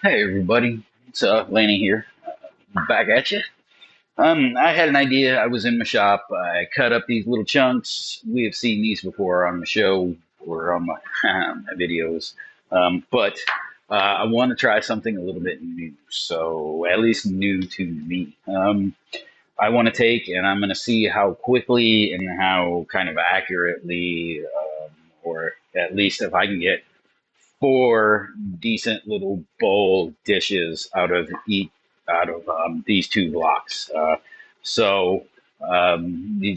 Hey everybody, it's Laney here, back at you. I had an idea. I was in my shop. I cut up these little chunks. We have seen these before on the show or on my, my videos, but I want to try something a little bit new. So at least new to me. I want to take and I'm going to see how quickly and how kind of accurately, or at least if I can get four decent little bowl dishes out of these two blocks. These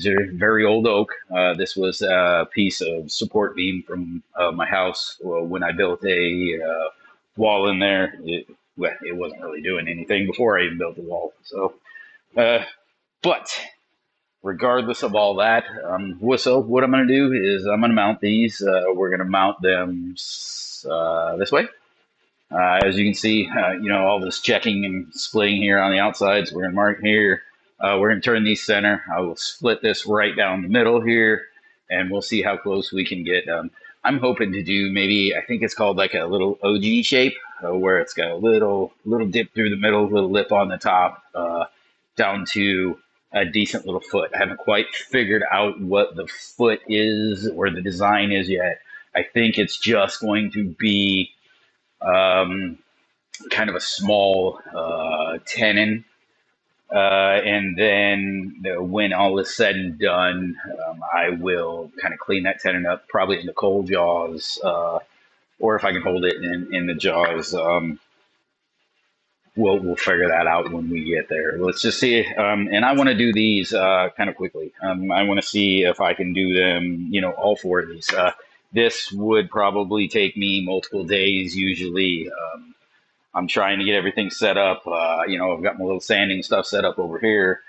are very old oak. This was a piece of support beam from my house when I built a wall in there. It wasn't really doing anything before I even built the wall. Uh, but regardless of all that, what I'm going to do is I'm going to mount these. We're going to mount them this way. As you can see, all this checking and splitting here on the outsides. We're going to mark here. We're going to turn these center. I will split this right down the middle here, and we'll see how close we can get. I'm hoping to do maybe, I think it's called like a little OG shape, where it's got a little dip through the middle, little lip on the top, down to a decent little foot. I haven't quite figured out what the foot is or the design is yet. I think it's just going to be um, kind of a small tenon. And then when all is said and done, I will kind of clean that tenon up, probably in the cold jaws, or if I can hold it in the jaws. We'll figure that out when we get there. Let's just see. And I want to do these kind of quickly. I want to see if I can do them. All four of these. This would probably take me multiple days usually. I'm trying to get everything set up. I've got my little sanding stuff set up over here.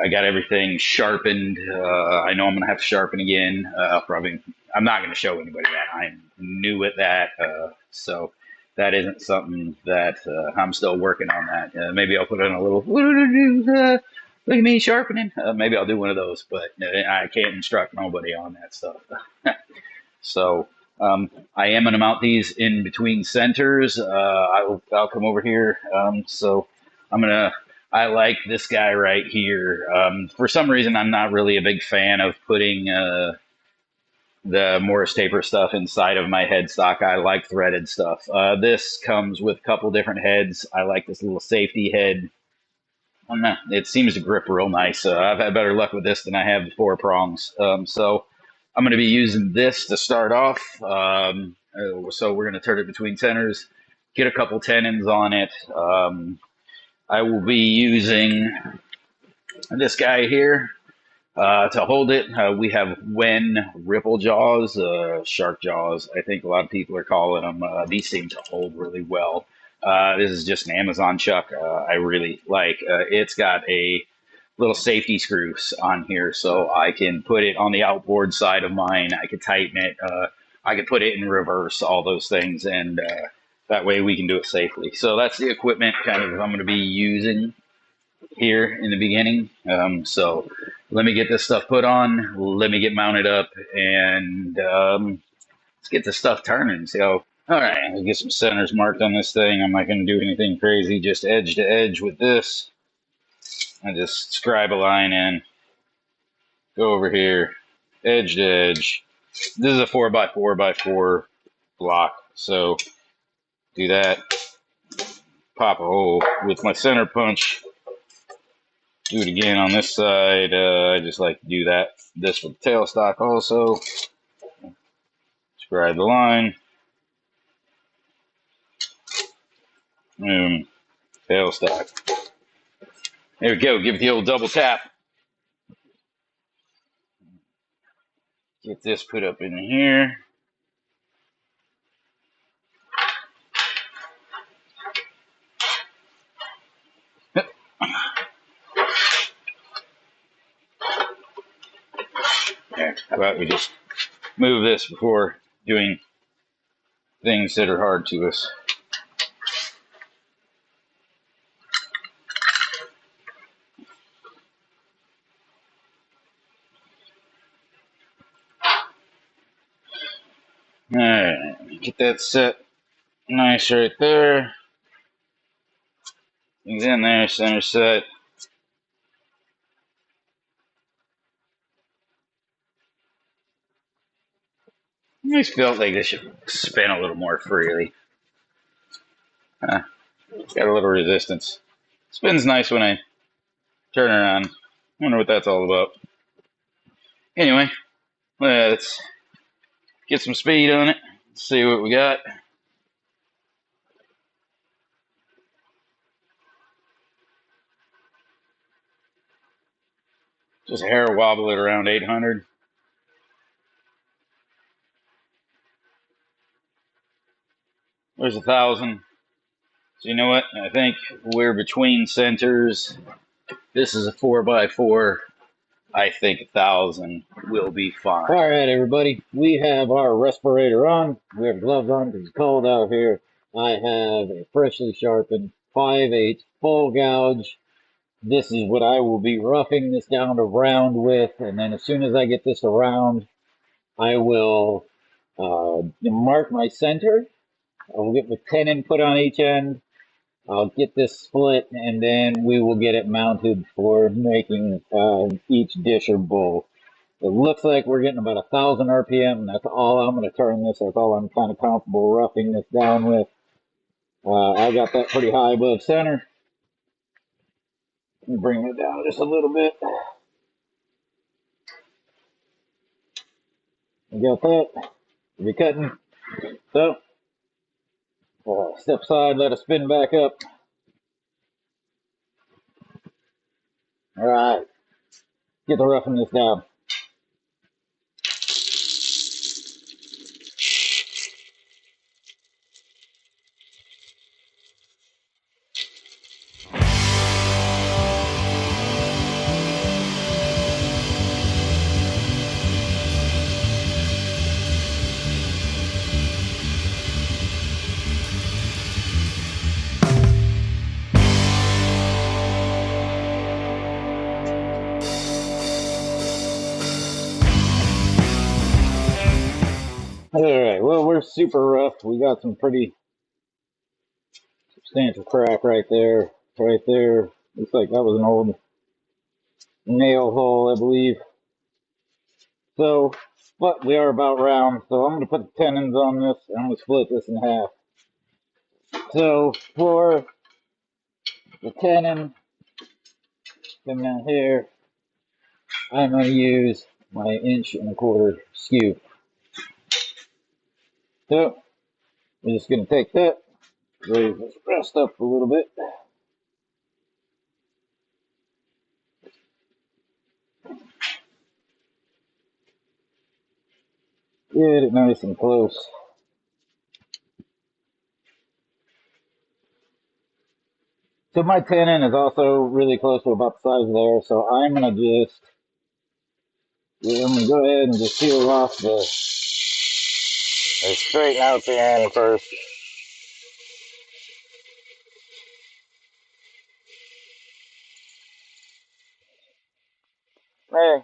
I got everything sharpened. I know I'm going to have to sharpen again. Probably, I'm not going to show anybody that. I'm new at that. So that isn't something that I'm still working on that. Maybe I'll put in a little, look at me sharpening. Maybe I'll do one of those, but I can't instruct nobody on that stuff. So I am going to mount these in between centers. I'll come over here. I'm going to, I like this guy right here. For some reason, I'm not really a big fan of putting the Morris taper stuff inside of my headstock. I like threaded stuff. This comes with a couple different heads. I like this little safety head. I don't know. It seems to grip real nice. I've had better luck with this than I have the four prongs. So I'm going to be using this to start off. So we're going to turn it between centers, get a couple tenons on it. I will be using this guy here to hold it. We have Wen ripple jaws, shark jaws. I think a lot of people are calling them. These seem to hold really well. This is just an Amazon chuck. I really like. It's got a little safety screws on here, so I can put it on the outboard side of mine. I could tighten it. I could put it in reverse. All those things, and that way we can do it safely. So that's the equipment kind of I'm going to be using here in the beginning. So let me get this stuff put on. Let me get mounted up, and let's get this stuff turning. So, all right, I'll get some centers marked on this thing. I'm not going to do anything crazy, just edge to edge with this. I just scribe a line in, go over here, edge to edge. This is a 4x4x4 block, so do that. Pop a hole with my center punch. Do it again on this side. I just like to do that. This with the tailstock also. Scribe the line. Boom. Tailstock. There we go. Give it the old double tap. Get this put up in here. There. How about we just move this before doing things that are hard to us. All right. Get that set nice right there. He's in there, center set. I just felt like this should spin a little more freely. Got a little resistance. Spins nice when I turn it on. Wonder what that's all about. Anyway, let's get some speed on it. See what we got. Just hair wobble it around 800. There's 1,000. So you know what? I think we're between centers. This is a 4x4. I think 1,000 will be fine. All right, everybody. We have our respirator on. We have gloves on because it's cold out here. I have a freshly sharpened 5/8 full gouge. This is what I will be roughing this down to round with. And then as soon as I get this around, I will mark my center. I will get the tenon put on each end. I'll get this split, and then we will get it mounted for making each dish or bowl. It looks like we're getting about 1,000 RPM, and that's all I'm going to turn this. That's all I'm kind of comfortable roughing this down with. I got that pretty high above center. Let me bring it down just a little bit. We got that. We'll be cutting. So, step aside, let it spin back up. All right. Get the roughing this down. All right, well, we're super rough. We got some pretty substantial crack right there. Right there. Looks like that was an old nail hole, I believe. So, but we are about round. So I'm going to put the tenons on this, and I'm going to split this in half. So for the tenon, come down here, I'm going to use my 1.25" skew. So we're just going to take that, raise this rest up a little bit. Get it nice and close. So my tenon is also really close to about the size of there, so I'm going to just, I'm going to go ahead and just peel off the, straighten out the end first. Hey.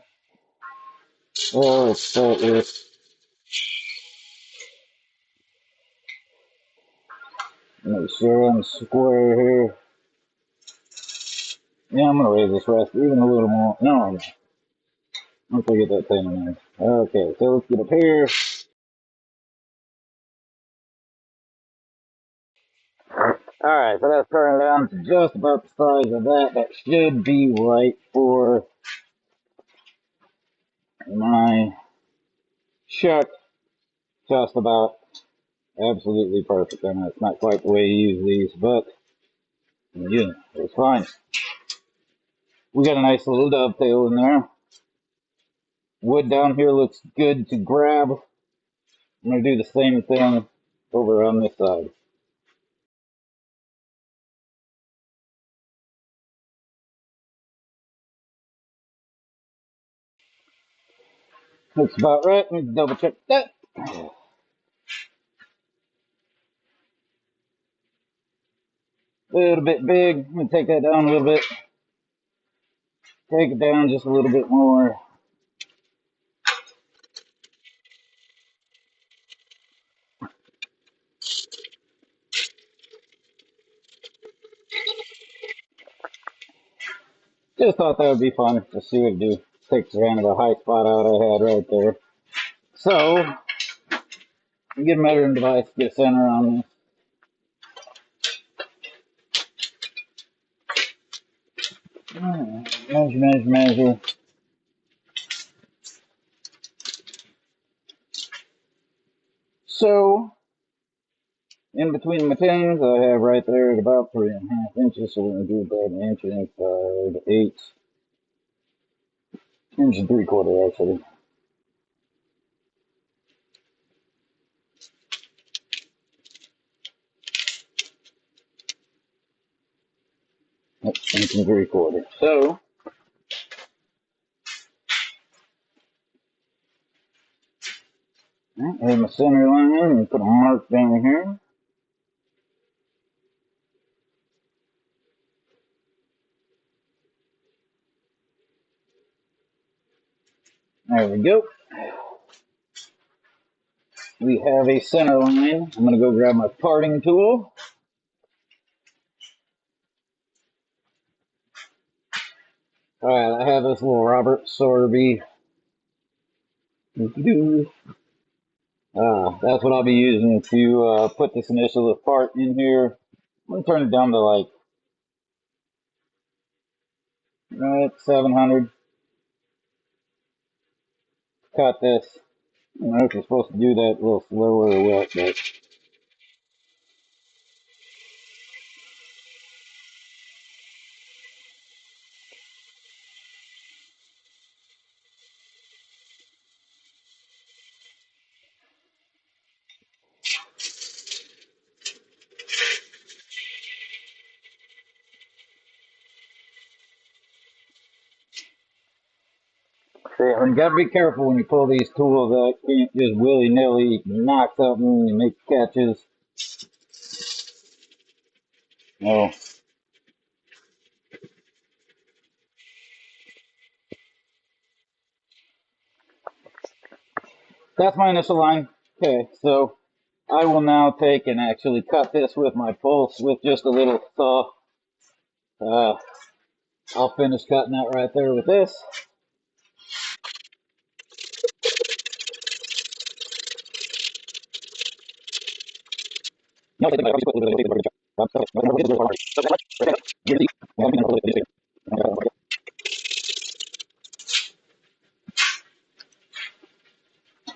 Well, let's start with, make sure I'm square here. Yeah, I'm gonna raise this rest even a little more. No, once I get that thing in there. Okay, so let's get up here. Alright, so that's turned down to just about the size of that. That should be right for my chuck. Just about absolutely perfect. I know it's not quite the way you use these, but yeah, it's fine. We got a nice little dovetail in there. Wood down here looks good to grab. I'm gonna do the same thing over on this side. Looks about right. Let me double check that. A little bit big. Let me take that down a little bit. Take it down just a little bit more. Just thought that would be fun to see what it do. Takes kind of a high spot out I had right there. So, get a measuring device, get a center on this. Measure. So, in between my tens, I have right there at about 3.5 inches. So we're going to do about an inch and 8 inch and 3/4 actually. Inch and 3/4. So, I have my center line and put a mark down here. There we go. We have a center line. I'm going to go grab my parting tool. Alright, I have this little Robert Sorby. That's what I'll be using to put this initial part in here. I'm going to turn it down to like 700. Cut this. I don't know if you're supposed to do that a little slower or what, but you gotta be careful when you pull these tools out. You can't just willy-nilly knock something and make catches. No. That's my initial line. Okay, so I will now take and actually cut this with my pulse with just a little saw. I'll finish cutting that right there with this.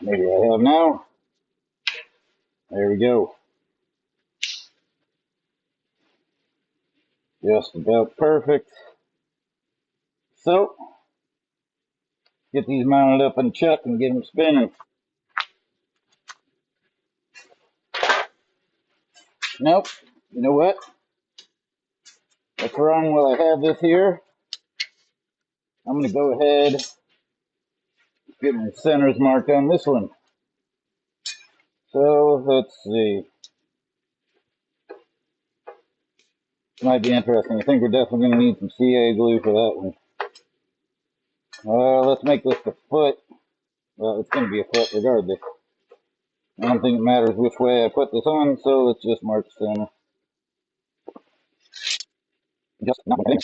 Maybe I have now. There we go. Just about perfect. So, get these mounted up in the chuck and get them spinning. Nope. You know what? Let's run while I have this here. I'm going to go ahead, get my centers marked on this one. So, let's see. Might be interesting. I think we're definitely going to need some CA glue for that one. Let's make this the foot. Well, it's going to be a foot regardless. I don't think it matters which way I put this on, so let's just mark the center. Just not one.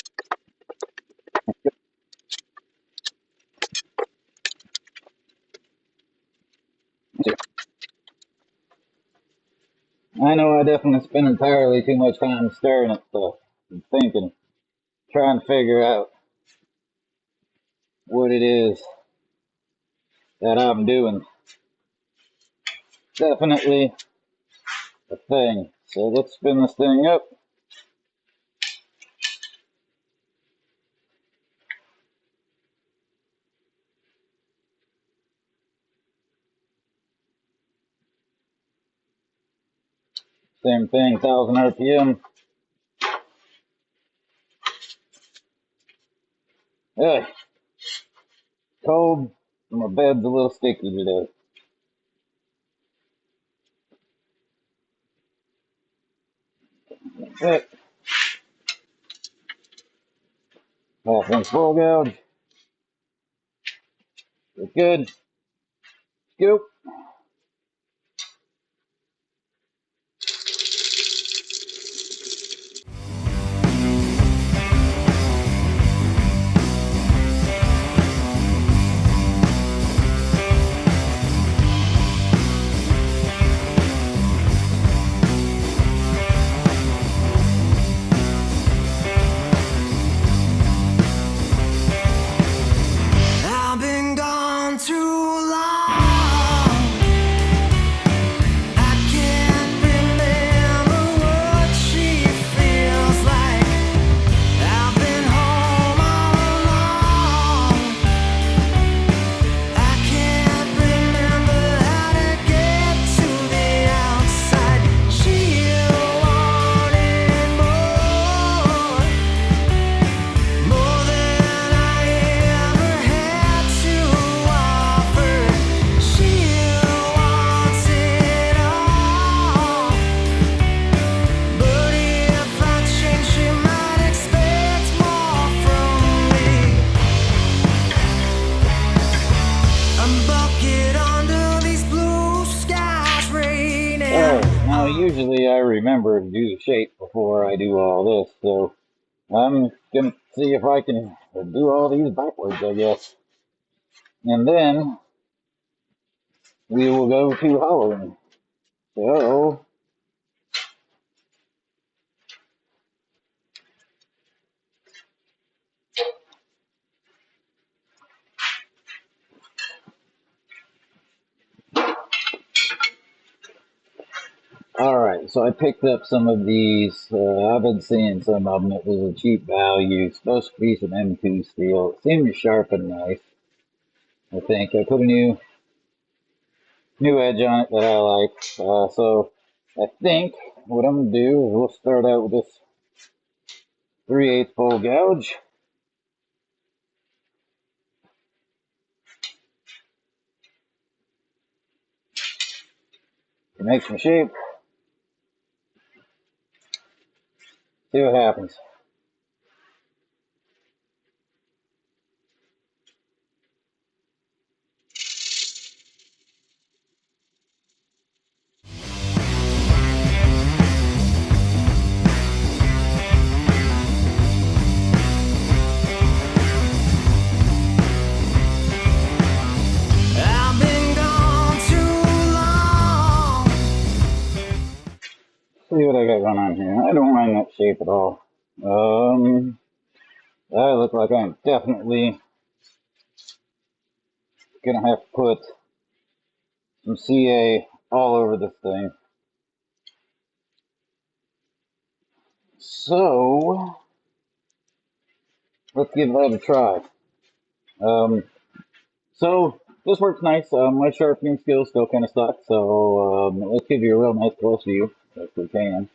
I know I definitely spend entirely too much time staring at stuff and thinking, trying to figure out what it is that I'm doing. Definitely a thing. So let's spin this thing up. Same thing, 1000 RPM. Ugh. Cold. My bed's a little sticky today. Right. Half-inch full gouge. It's good. Scoop. usually I remember to do the shape before I do all this, so I'm gonna see if I can do all these backwards, I guess. And then we will go to hollowing. So, alright, so I picked up some of these. I've been seeing some of them. It was a cheap value. It's supposed to be some M2 steel. It seemed to sharpen nice. I think I put a new edge on it that I like. So I think what I'm gonna do is we'll start out with this 3/8 bowl gouge. Make some shape. See what happens. I've been gone too long. See what I got going on here. I don't mind that shape at all. I look like I'm definitely gonna have to put some CA all over this thing. So let's give that a try. So this works nice. My sharpening skills still kind of suck, so let's give you a real nice close view if we can.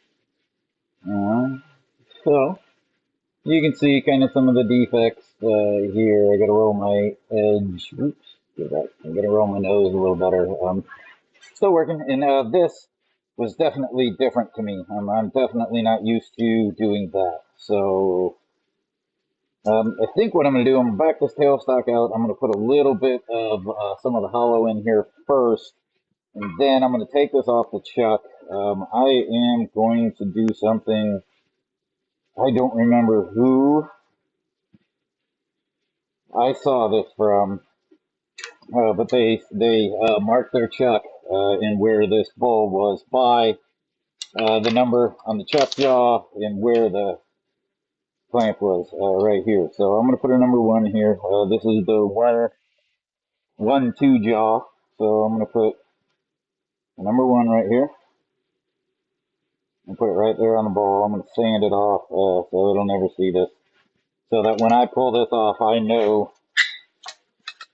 So you can see kind of some of the defects here. I gotta roll my edge. Oops, I'm gonna roll my nose a little better. Still working, and this was definitely different to me. I'm definitely not used to doing that. So I think what I'm going to do, I'm going to back this tailstock out. I'm going to put a little bit of some of the hollow in here first, and then I'm going to take this off the chuck. I am going to do something. I don't remember who I saw this from, but they marked their chuck and where this bowl was by the number on the chuck jaw and where the clamp was right here. So I'm going to put a number 1 here. This is the 1-2 jaw. So I'm going to put a number 1 right here and put it right there on the ball. I'm going to sand it off so it'll never see this. So that when I pull this off, I know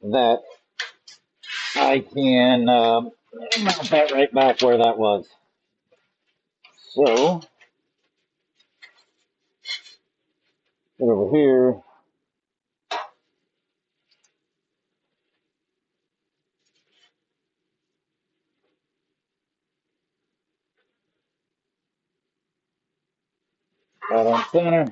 that I can mount that right back where that was. So, get over here. Right on center.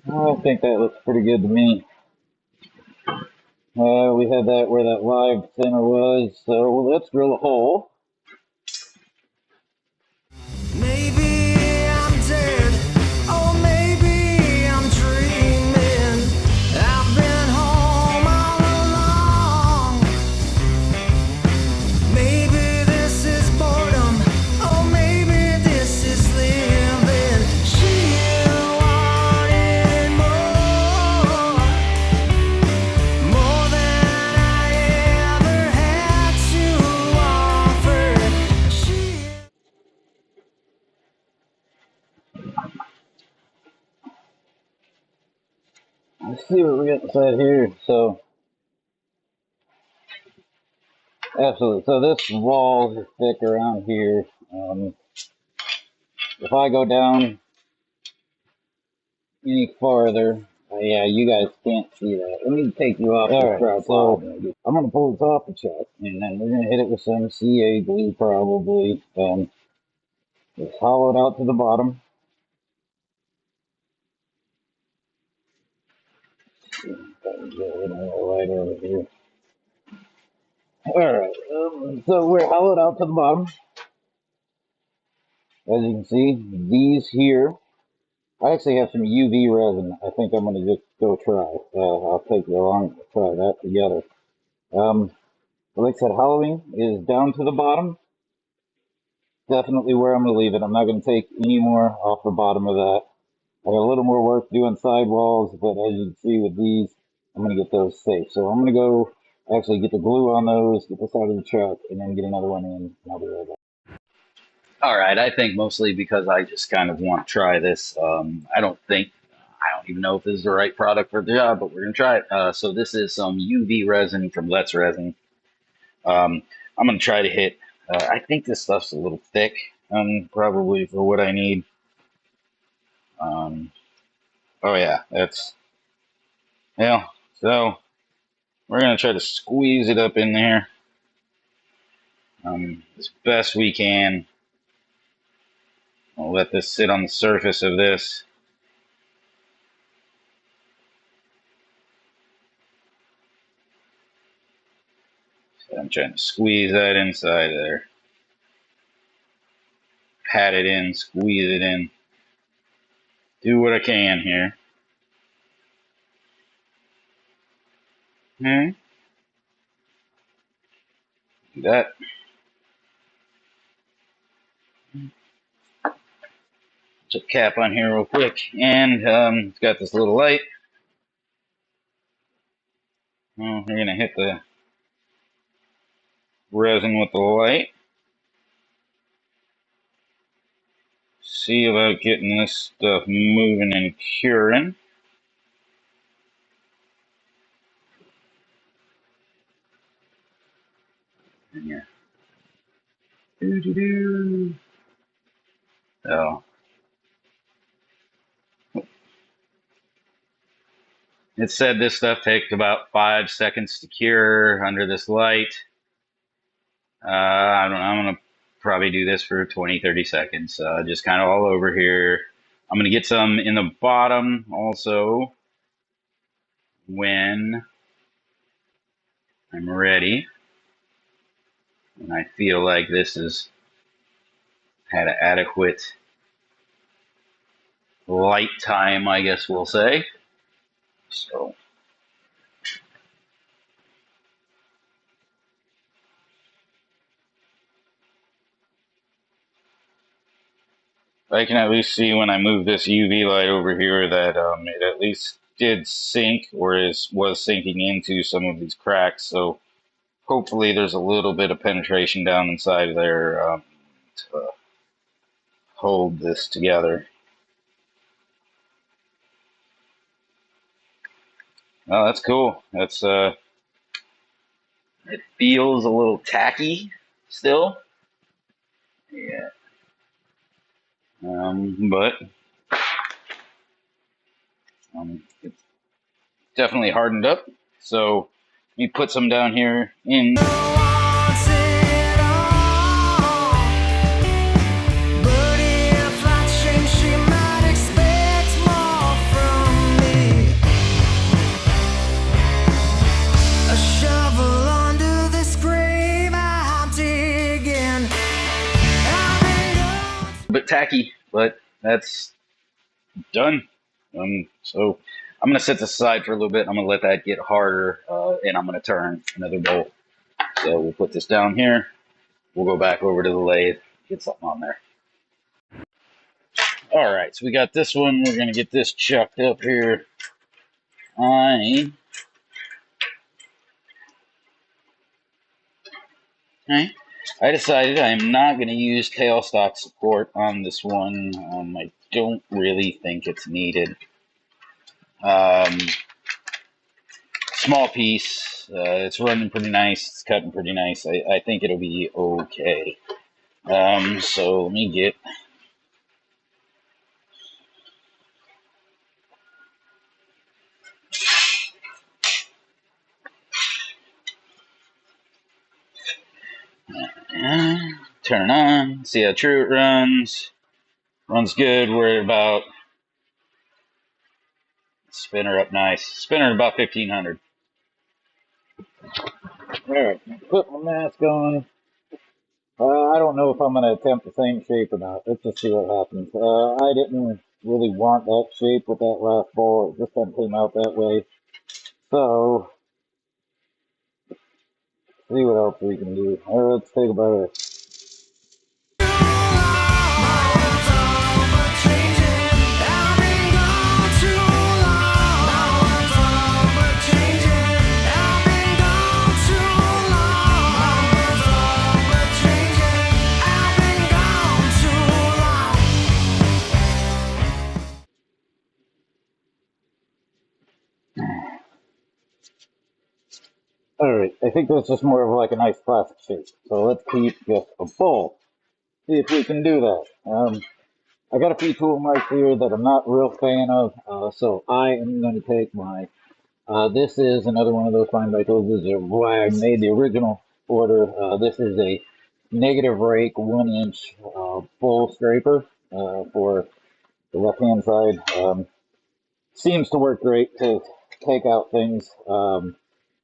I think that looks pretty good to me. We had that where that live center was, so let's drill a hole. Maybe I'm dead, or maybe I'm dreaming. I've been home all along. Maybe this is boredom, or maybe this is living. She wanted more than I ever had to offer. She Let's see what we got inside here. So, absolutely. So this wall is thick around here. If I go down any farther, yeah, you guys can't see that. Let me take you off the tripod. So I'm gonna pull this off the chuck, and then we're gonna hit it with some CA glue, probably. Just hollow it out to the bottom. Get a little more light over here. Alright, so we're hollowed out to the bottom. As you can see, these here, I actually have some UV resin. I think I'm going to just go try. I'll take you along, try that together. Like I said, hollowing is down to the bottom. Definitely where I'm going to leave it. I'm not going to take any more off the bottom of that. I got a little more work to do on sidewalls, but as you can see with these, I'm going to get those safe. So I'm going to go actually get the glue on those, get this out of the truck, and then get another one in, and I'll be right back. All right, I think mostly because I just kind of want to try this. I don't even know if this is the right product for the job, but we're gonna try it. So this is some UV resin from Let's Resin. I'm gonna try to hit. I think this stuff's a little thick, probably for what I need. Oh yeah, yeah. So we're gonna try to squeeze it up in there as best we can. I'll let this sit on the surface of this. So I'm trying to squeeze that inside there. Pat it in, squeeze it in. Do what I can here. Okay. Do that. Put a cap on here real quick. And it's got this little light. Well, we're going to hit the resin with the light. See about getting this stuff moving and curing. Yeah. Doo-doo-doo. So it said this stuff takes about 5 seconds to cure under this light. I don't know. I'm going to probably do this for 20-30 seconds. Just kind of all over here. I'm going to get some in the bottom also when I'm ready. And I feel like this has had an adequate light time, I guess we'll say. So I can at least see when I move this UV light over here that it at least did sink or was sinking into some of these cracks. So hopefully there's a little bit of penetration down inside there to hold this together. Oh, that's cool. That's it feels a little tacky still. Yeah. But it's definitely hardened up. So let me put some down here in. wants it all. But if I change, she might expect more from me. A shovel under this grave I'm digging. A bit tacky, but that's done. So I'm going to set this aside for a little bit. I'm going to let that get harder, and I'm going to turn another bolt. So we'll put this down here. We'll go back over to the lathe, get something on there. All right, so we got this one. We're going to get this chucked up here. Okay. I decided I'm not going to use tailstock support on this one. I don't really think it's needed. Small piece. It's running pretty nice. It's cutting pretty nice. I think it'll be okay. So let me get. Turn it on. See how true it runs. Runs good. We're at about Spinner up nice. Spinner at about 1500. Alright, put my mask on. I don't know if I'm going to attempt the same shape or not. Let's just see what happens. I didn't really want that shape with that last ball. It just didn't came out that way. So, see what else we can do. Let's take a bite. Alright, I think that's just more of like a nice plastic shape. So let's keep just a bowl. See if we can do that. I got a few tool marks here that I'm not a real fan of, so I am going to take my, this is another one of those fine by tools. This is why I made the original order. This is a negative rake 1-inch full scraper for the left hand side. Seems to work great to take out things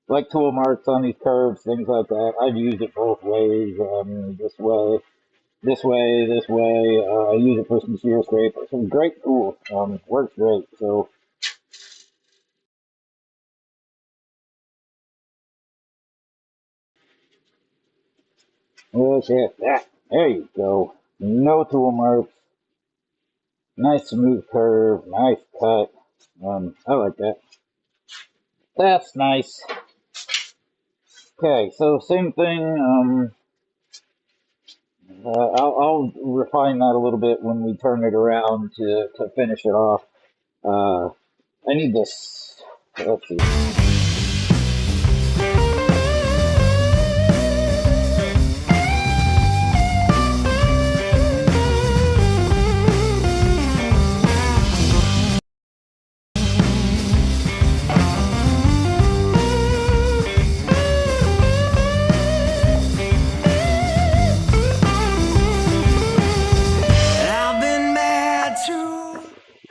like tool marks on these curves, things like that. I've used it both ways, this way, this way, this way. I use it for some shear scrape. It's a great tool. Works great. So, look at that. There you go. No tool marks. Nice smooth curve. Nice cut. I like that. That's nice. Okay, so same thing. I'll refine that a little bit when we turn it around to finish it off. I need this. Let's see.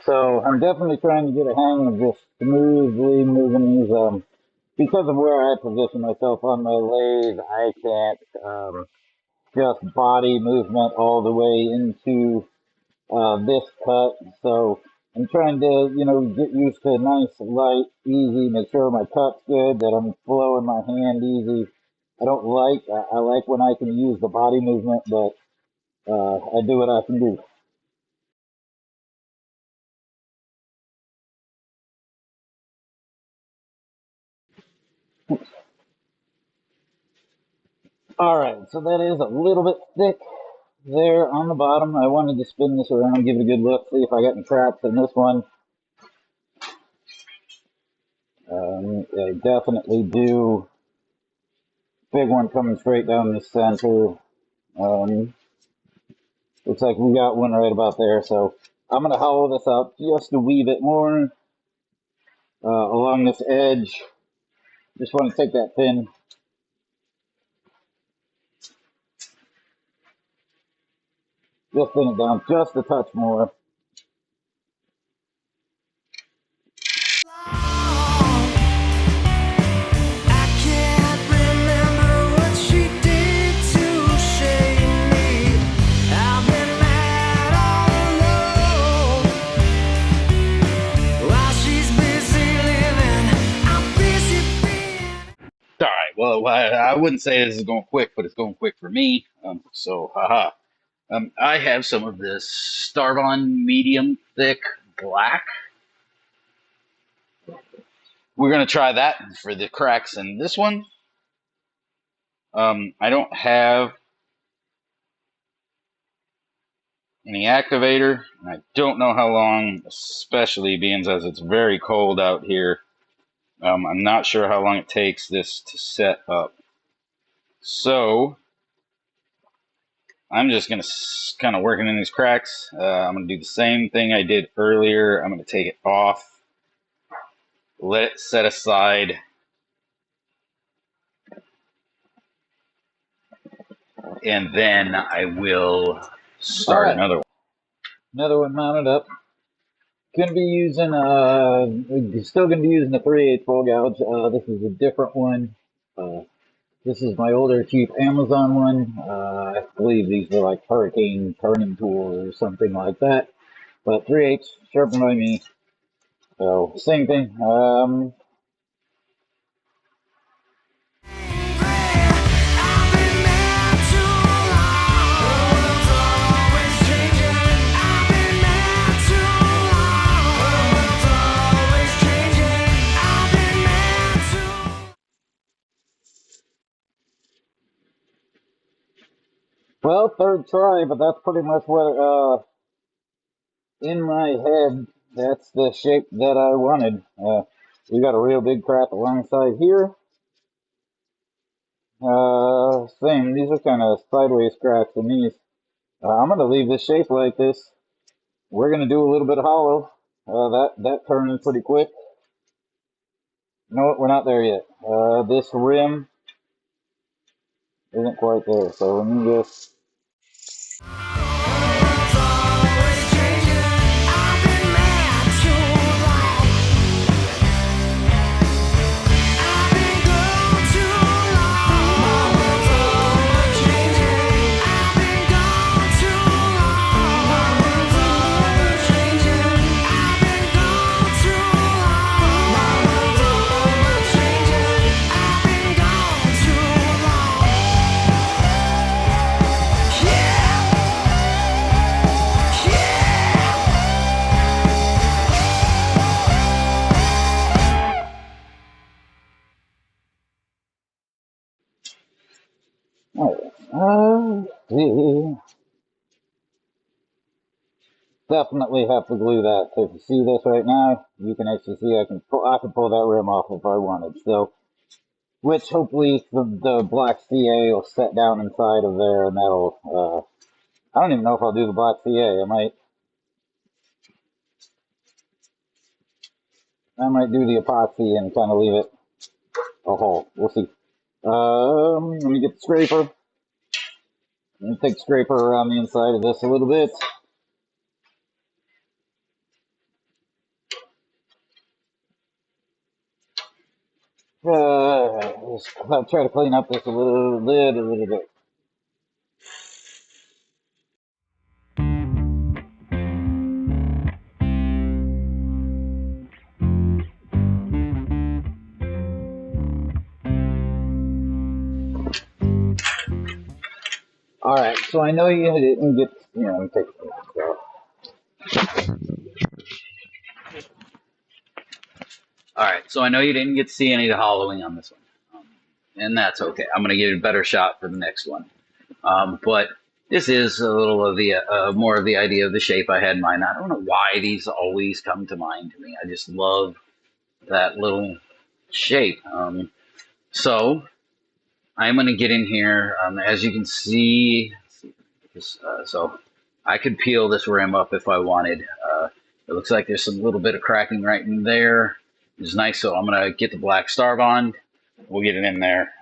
So I'm definitely trying to get a hang of just smoothly moving these. Because of where I position myself on my lathe, I can't just body movement all the way into this cut. So I'm trying to, get used to nice, light, easy, make sure my cut's good, that I'm flowing my hand easy. I like when I can use the body movement, but I do what I can do. All right, so that is a little bit thick there on the bottom. I wanted to spin this around, give it a good look, see if I got any cracks in this one. I definitely do. Big one coming straight down the center. Looks like we got one right about there. So I'm going to hollow this out just a wee bit more along this edge. Just want to take that pin. Just thin it down just a touch more. All right. Well, I wouldn't say this is going quick, but it's going quick for me. So, haha. I have some of this Starvon medium thick black. We're going to try that for the cracks in this one. I don't have any activator. I don't know how long, especially being as it's very cold out here. I'm not sure how long it takes this to set up. So I'm just going to kind of working in these cracks. I'm going to do the same thing I did earlier. I'm going to take it off, let it set aside, and then I will start another one. Another one mounted up. Gonna be using still gonna be using the 3/8 full gouge. This is a different one. This is my older cheap Amazon one. I believe these were like Hurricane turning tools or something like that. But 3/8 sharpened by me. So same thing. Well, third try, but that's pretty much what in my head, that's the shape that I wanted. We got a real big crack alongside here. Same, these are kind of sideways cracks in these. I'm going to leave this shape like this. We're going to do a little bit of hollow. That turned pretty quick. No, we're not there yet. This rim isn't quite there, so let me just... Definitely have to glue that. So if you see this right now, you can actually see I can pull that rim off if I wanted. So, which hopefully the black CA will set down inside of there, and that'll. I don't even know if I'll do the black CA. I might do the epoxy and kind of leave it a hole. We'll see. Let me get the scraper. Let me take the scraper around the inside of this a little bit. I'll try to clean up this a little bit. Alright, so I know you didn't get, let me take it out. Alright, so I know you didn't get to see any of the hollowing on this one. And that's okay. I'm going to give it a better shot for the next one. But this is a little of the, more of the idea of the shape I had in mind. I don't know why these always come to mind to me. I just love that little shape. So I'm going to get in here, as you can see, so I could peel this rim up if I wanted. It looks like there's some little bit of cracking right in there. It's nice, so I'm going to get the black Starbond. We'll get it in there.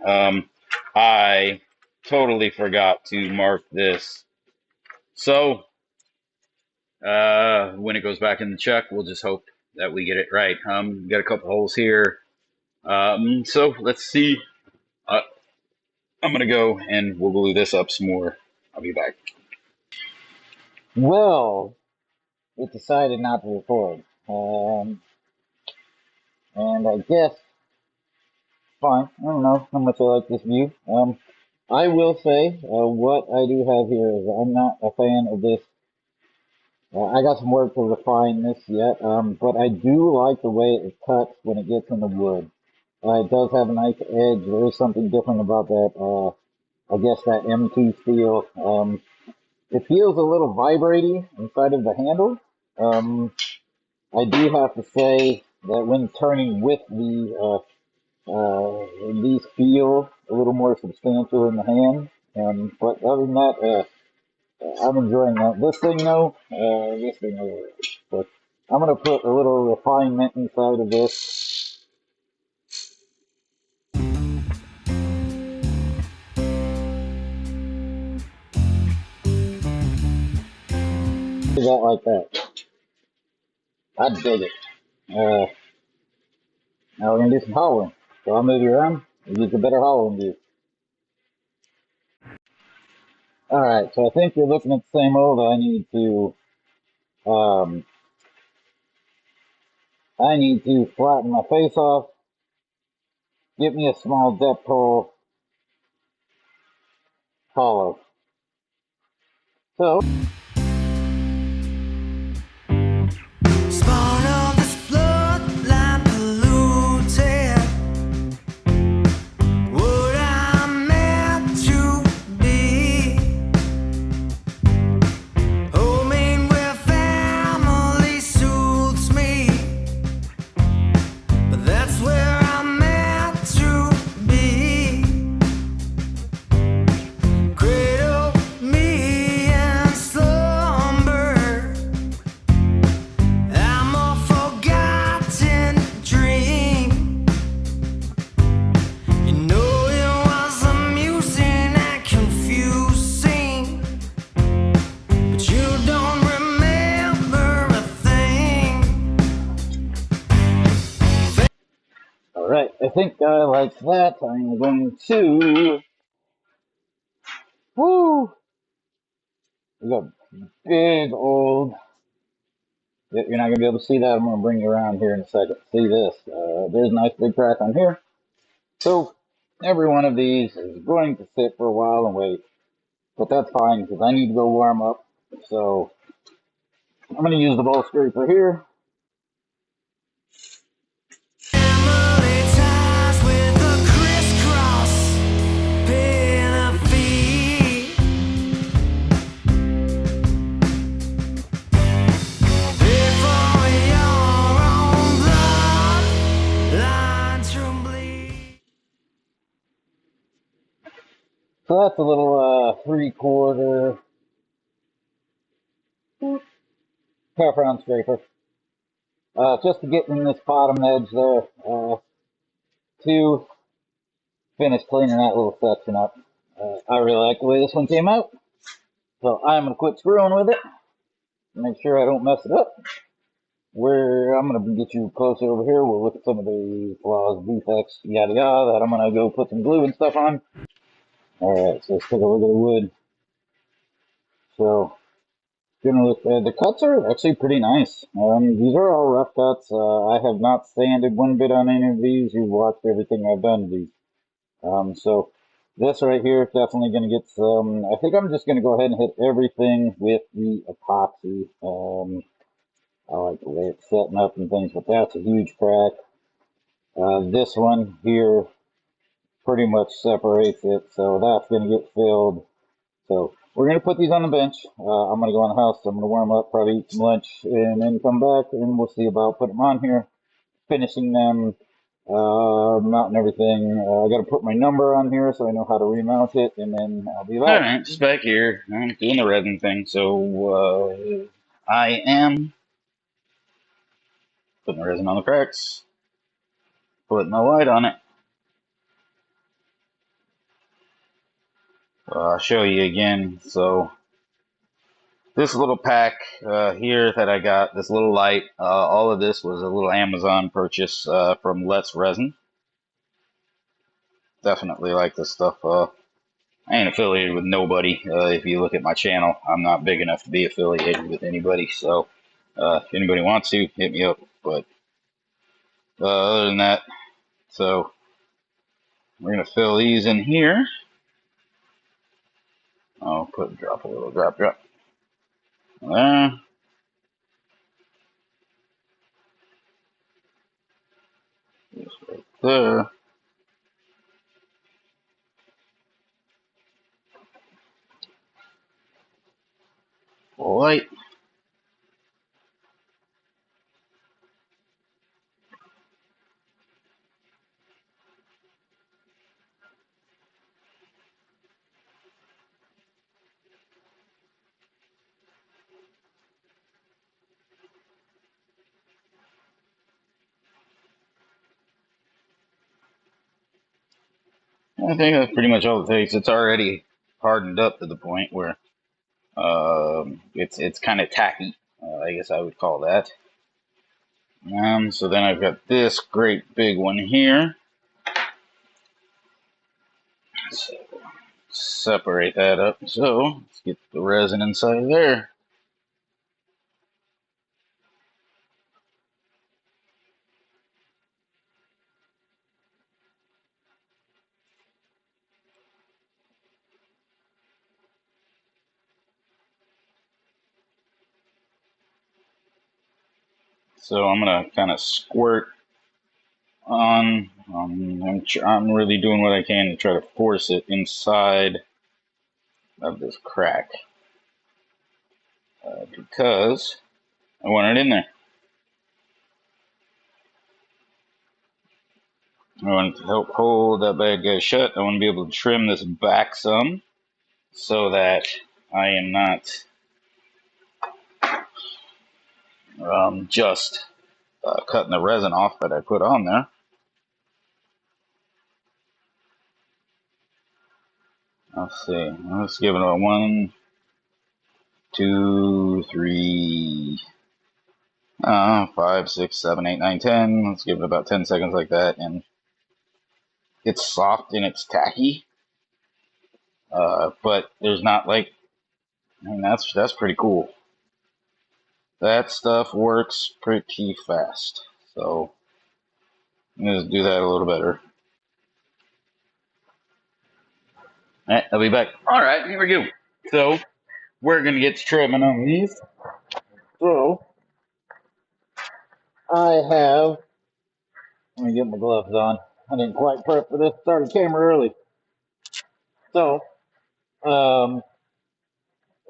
I totally forgot to mark this. So when it goes back in the check, we'll just hope that we get it right. Got a couple holes here. So let's see. I'm going to go and we'll glue this up some more. I'll be back. Well, it decided not to record. And I guess, fine. I don't know how much I like this view. I will say, what I do have here is I'm not a fan of this. I got some work to refine this yet, but I do like the way it cuts when it gets in the wood. It does have a nice edge. There is something different about that, I guess that M2 steel. It feels a little vibrating inside of the handle. I do have to say that when turning with the, these feel a little more substantial in the hand. But other than that, I'm enjoying that. This thing though, but I'm gonna put a little refinement inside of this. Do that like that. I dig it. Now we're gonna do some hollowing. So I'll move you around. We'll use a better hollowing view. Alright, so I think you're looking at the same old. Um, I need to flatten my face off. Get me a small depth hole hollow. So, Spawn of this bloodline polluted. What I'm meant to be. Homing where family suits me. But that's where I'm meant to be. Cradle me in slumber. I'm a forgotten dream. You know it was amusing and confusing, but you don't remember a thing. alright, I think I like that. I'm going to. Woo! We got big old. You're not going to be able to see that. I'm going to bring you around here in a second. See this. There's a nice big crack on here. So, every one of these is going to sit for a while and wait. But that's fine because I need to go warm up. So, I'm going to use the bowl scraper here. Family ties with a crisscross benefit. Pay for your own bloodline to bleed. So that's a little 3/4 half-round scraper. Just to get in this bottom edge there to finish cleaning that little section up. I really like the way this one came out. So I'm going to quit screwing with it. Make sure I don't mess it up. I'm going to get you closer over here. We'll look at some of the flaws, defects, yada yada, that I'm going to go put some glue and stuff on. Alright, so let's take a look at the wood. So, gonna look at the cuts are actually pretty nice. These are all rough cuts. I have not sanded one bit on any of these. You've watched everything I've done to these. So this right here is definitely gonna get some. I think I'm just gonna go ahead and hit everything with the epoxy. I like the way it's setting up and things, but that's a huge crack. This one here pretty much separates it, so that's gonna get filled. So we're going to put these on the bench. I'm going to go in the house. I'm going to warm up, probably eat some lunch, and then come back, and we'll see about putting them on here, finishing them, mounting everything. I got to put my number on here so I know how to remount it, and then I'll be back. Alright, just back here. I'm doing the resin thing. So I am putting the resin on the cracks, putting the white on it. I'll show you again. So this little pack here that I got, this little light, all of this was a little Amazon purchase from Let's Resin. Definitely like this stuff. I ain't affiliated with nobody. If you look at my channel, I'm not big enough to be affiliated with anybody. So if anybody wants to, hit me up. But other than that, so we're going to fill these in here. I'll drop a little drop. There. Just right there. White. I think that's pretty much all it takes. It's already hardened up to the point where it's kind of tacky. I guess I would call that. So then I've got this great big one here. So separate that up. So let's get the resin inside of there. So I'm gonna kind of squirt on. I'm really doing what I can to try to force it inside of this crack because I want it in there. I want to help hold that bad guy shut. I want to be able to trim this back some so that I am not just cutting the resin off that I put on there. Let's see. Let's give it a 1, 2, 3, 5, 6, 7, 8, 9, 10. Let's give it about 10 seconds like that, and it's soft and it's tacky. But there's not like, I mean, that's pretty cool. That stuff works pretty fast. So let's do that a little better. All right, I'll be back. All right, here we go. So we're gonna get to trimming on these. So I have. Let me get my gloves on. I didn't quite prep for this. Started camera early. So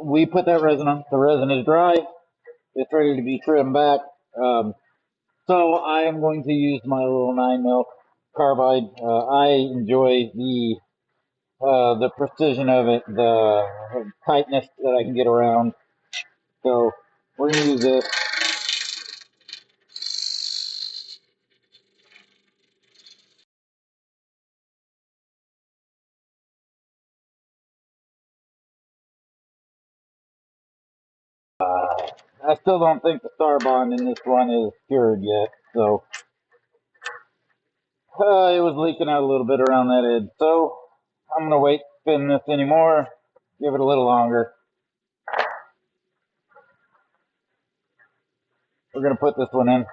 we put that resin on. The resin is dry. It's ready to be trimmed back. So I am going to use my little 9mm carbide. I enjoy the precision of it, the tightness that I can get around. So we're gonna use this. I still don't think the Starbond in this one is cured yet, so it was leaking out a little bit around that edge. So I'm gonna wait to spin this anymore, give it a little longer. We're gonna put this one in.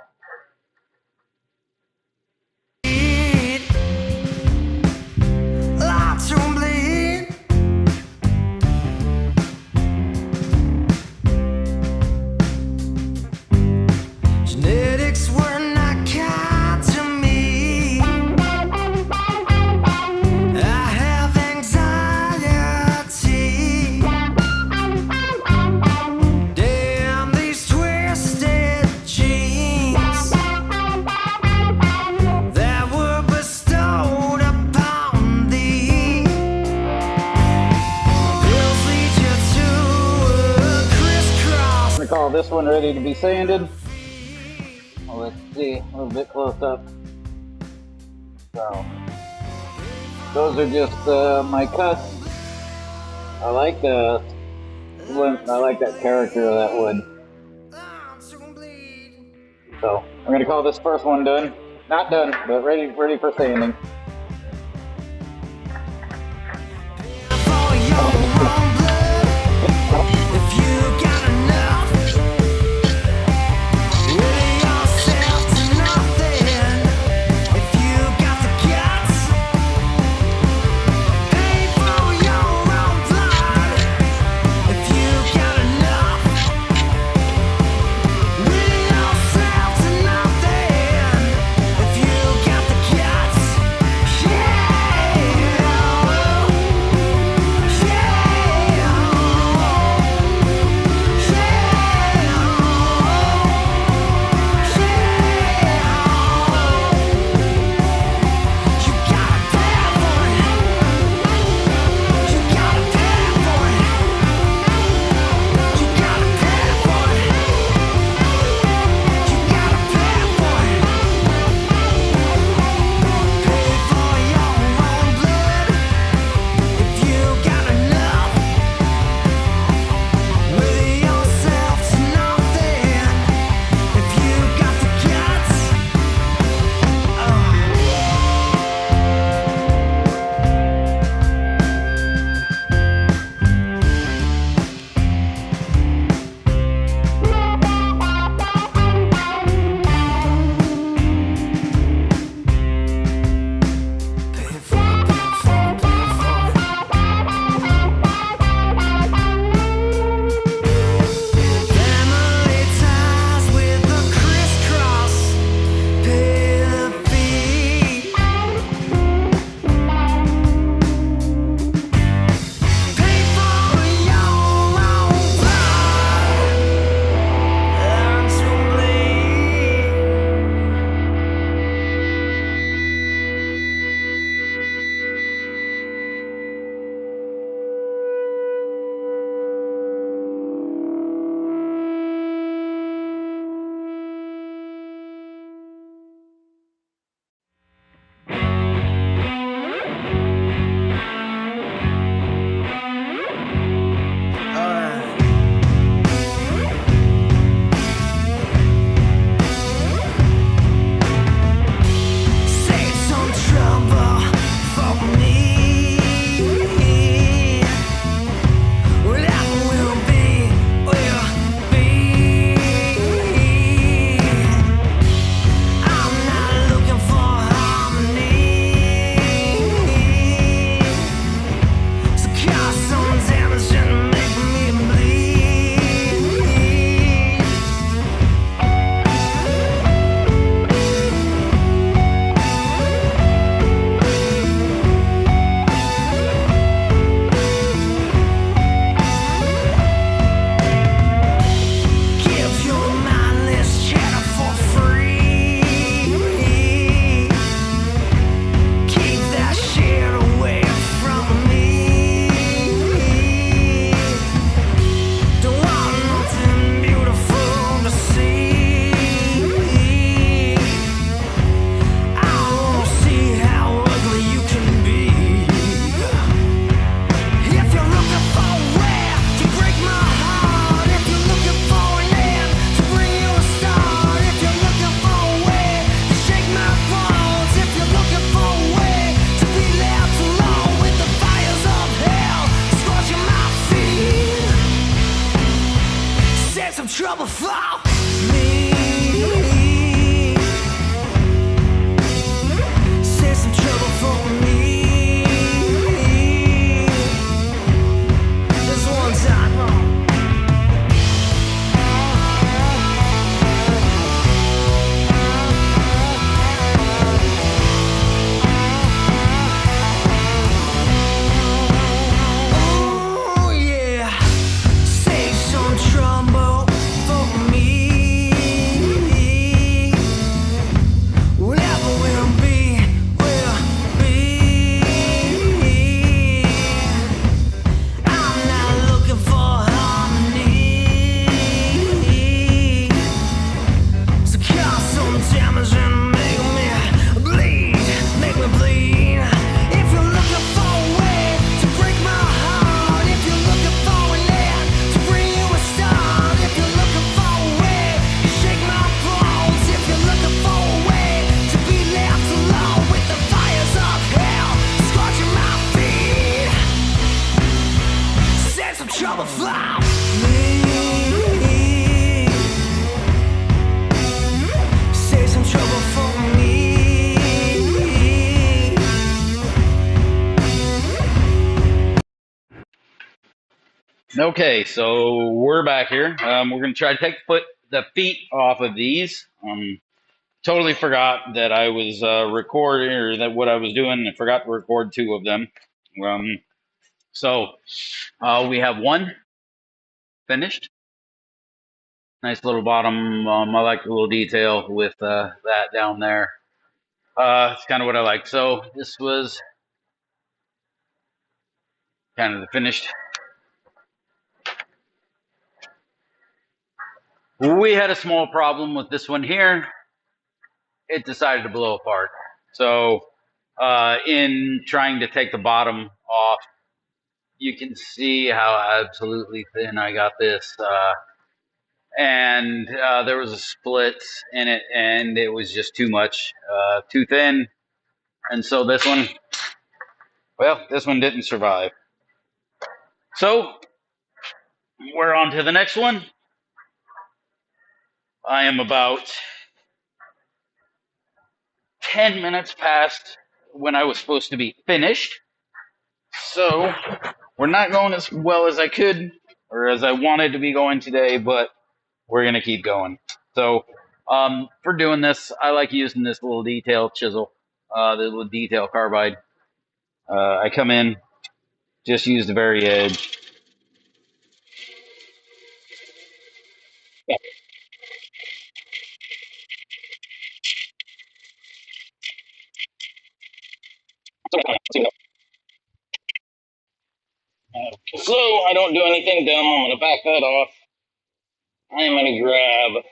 Genetics were not kind to me. I have anxiety. Damn these twisted genes that were bestowed upon thee. They'll lead you to a crisscross. I'm gonna call this one ready to be sanded. Let's see, a little bit close up. So, those are just my cuts. I like the length, I like that character of that wood. So, I'm gonna call this first one done. Not done, but ready for sanding. Okay, so we're back here. We're gonna try to take the feet off of these. Totally forgot that I was recording or that what I was doing. I forgot to record two of them. Um, so we have one finished. Nice little bottom. I like the little detail with that down there. It's kind of what I like. So this was kind of the finished. We had a small problem with this one here. It decided to blow apart. So in trying to take the bottom off, you can see how absolutely thin I got this. And there was a split in it, and it was just too much, too thin. And so this one didn't survive. So we're on to the next one. I am about 10 minutes past when I was supposed to be finished. So we're not going as well as I could or as I wanted to be going today, but we're going to keep going. So for doing this, I like using this little detail chisel, the little detail carbide. I come in, just use the very edge. So I don't do anything dumb. I'm going to back that off. I'm going to grab.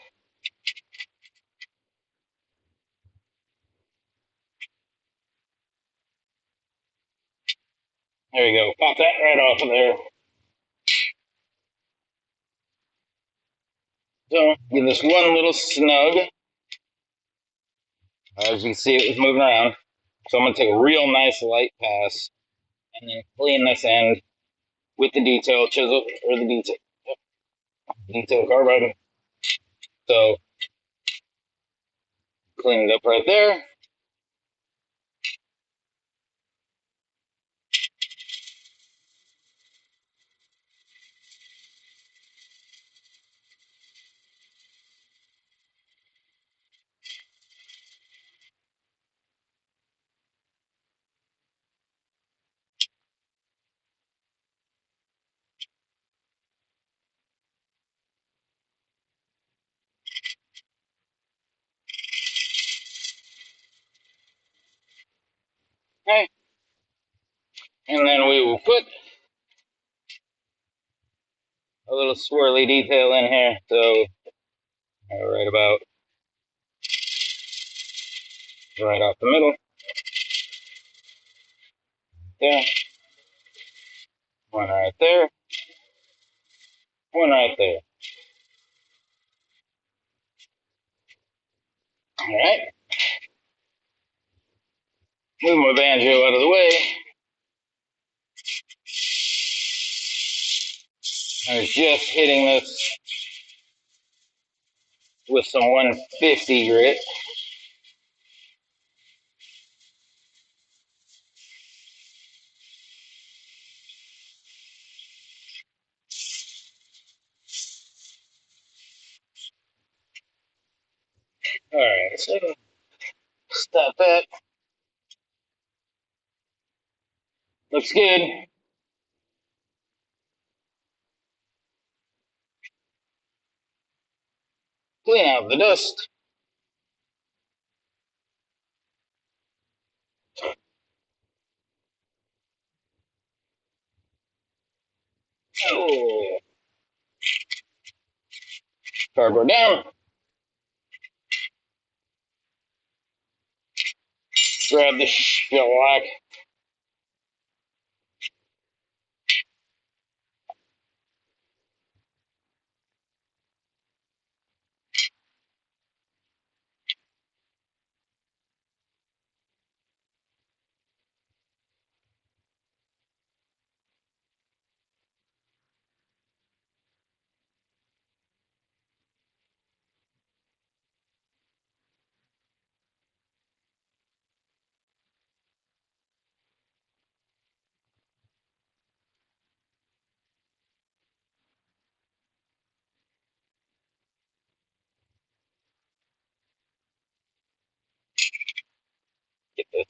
There you go. Pop that right off of there. So give this one little snug. As you can see, it was moving around. So I'm going to take a real nice light pass and then clean this end with the detail chisel or the detail carbide. So clean it up right there. Okay. And then we will put a little swirly detail in here. So right about right off the middle. There. One right there. One right there. All right. Move my banjo out of the way. I was just hitting this with some 150 grit. All right, so stop that. Looks good. Clean out the dust. Oh, cardboard down. Grab the shellac.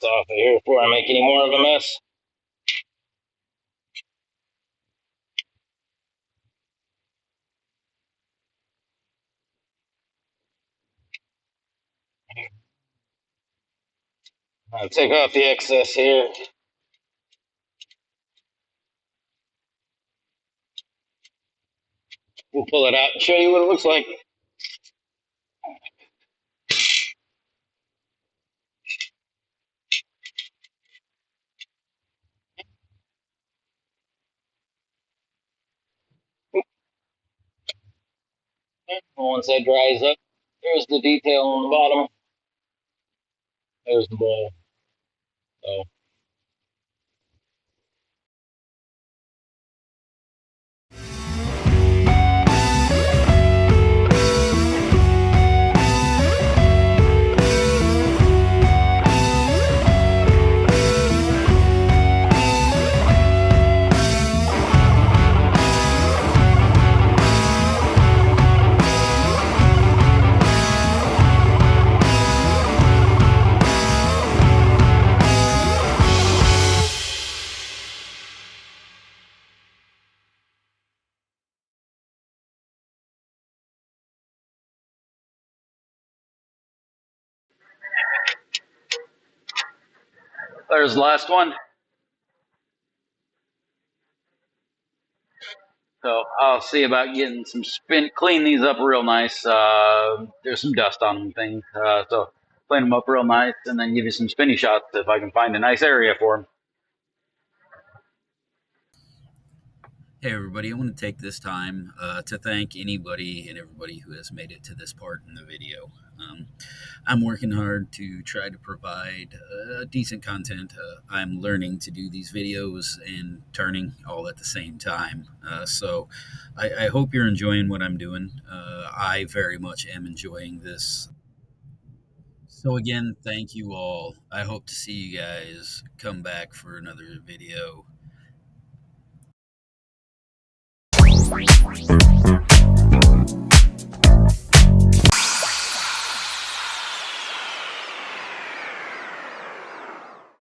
off of here before I make any more of a mess. I'll take off the excess here. We'll pull it out and show you what it looks like. Once that dries up, there's the detail on the bottom. There's the bowl. So There's the last one. So I'll see about getting some spin, clean these up real nice. There's some dust on them, things. So clean them up real nice, and then give you some spinny shots if I can find a nice area for them. Hey everybody, I want to take this time to thank anybody and everybody who has made it to this part in the video. I'm working hard to try to provide decent content. I'm learning to do these videos and turning all at the same time. So I hope you're enjoying what I'm doing. I very much am enjoying this. So again, thank you all. I hope to see you guys come back for another video.